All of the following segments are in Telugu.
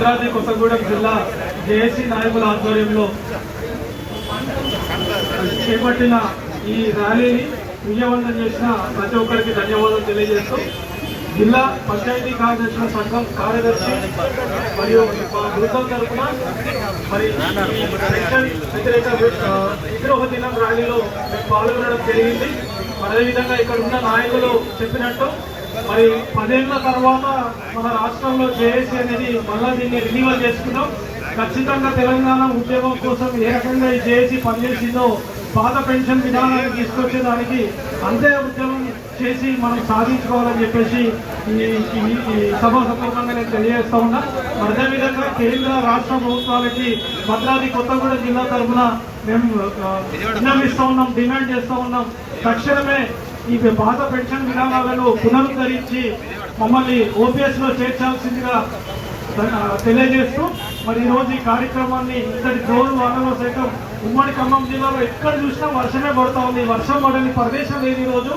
భద్రాద్రి కొత్తగూడెం జిల్లా జేఏసీ నాయకుల ఆధ్వర్యంలో చేపట్టిన ఈ ర్యాలీని విజయవంతం చేసిన ప్రతి ఒక్కరికి ధన్యవాదాలు తెలియజేస్తూ జిల్లా పంచాయతీ కార్యదర్శుల సంఘం కార్యదర్శి మరియు బృందం తరఫున మరి వ్యతిరేక విద్రోహ దినం ర్యాలీలో పాల్గొనడం జరిగింది. అదేవిధంగా ఇక్కడ ఉన్న నాయకులు చెప్పినట్టు మరి 10 ఏళ్ల తర్వాత మన రాష్ట్రంలో జేఏసీ అనేది మళ్ళా దీన్ని రిన్యూవల్ చేసుకున్నాం. ఖచ్చితంగా తెలంగాణ ఉద్యమం కోసం ఏ రకంగా ఈ జేఏసీ పనిచేసిందో పాత పెన్షన్ విధానాన్ని తీసుకొచ్చేదానికి అంతే ఉద్యమం చేసి మనం సాధించుకోవాలని చెప్పేసి ఈ సభ సందర్భంగా నేను తెలియజేస్తా ఉన్నా. అదేవిధంగా కేంద్ర రాష్ట్ర ప్రభుత్వాలకి భద్రాద్రి కొత్తగూడెం జిల్లా తరఫున మేము విన్నవిస్తూ ఉన్నాం, డిమాండ్ చేస్తూ ఉన్నాం. తక్షణమే ఈ పాత పెన్షన్ విధానాలను పునరుద్ధరించి మమ్మల్ని ఓపీఎస్లో చేర్చాల్సిందిగా తెలియజేస్తూ మరి ఈరోజు ఈ కార్యక్రమాన్ని ఇంతటి జోరు వానలో సైతం ఉమ్మడి ఖమ్మం జిల్లాలో ఎక్కడ చూసినా వర్షమే పడుతూ ఉంది. వర్షం పడని ప్రదేశం లేదు ఈరోజు.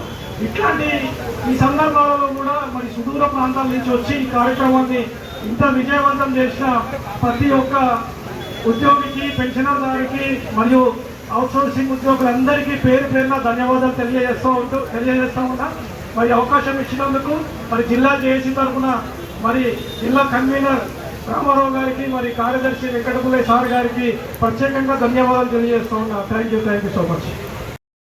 ఇట్లాంటి ఈ సందర్భాలలో కూడా మరి సుదూర ప్రాంతాల నుంచి వచ్చి ఈ కార్యక్రమాన్ని ఇంత విజయవంతం చేసిన ప్రతి ఒక్క ఉద్యోగికి, పెన్షనర్దారికి మరియు అవుట్సోర్సింగ్ ఉద్యోగులందరికీ పేరు పేరున ధన్యవాదాలు తెలియజేస్తూ ఉన్నా. మరి అవకాశం ఇచ్చినందుకు మరి జిల్లా జేఏసీ తరఫున మరి జిల్లా కన్వీనర్ రామారావు గారికి, మరి కార్యదర్శి వెంకటపుల్లయ్య సార్ గారికి ప్రత్యేకంగా ధన్యవాదాలు తెలియజేస్తూ ఉన్నా. Thank you so much.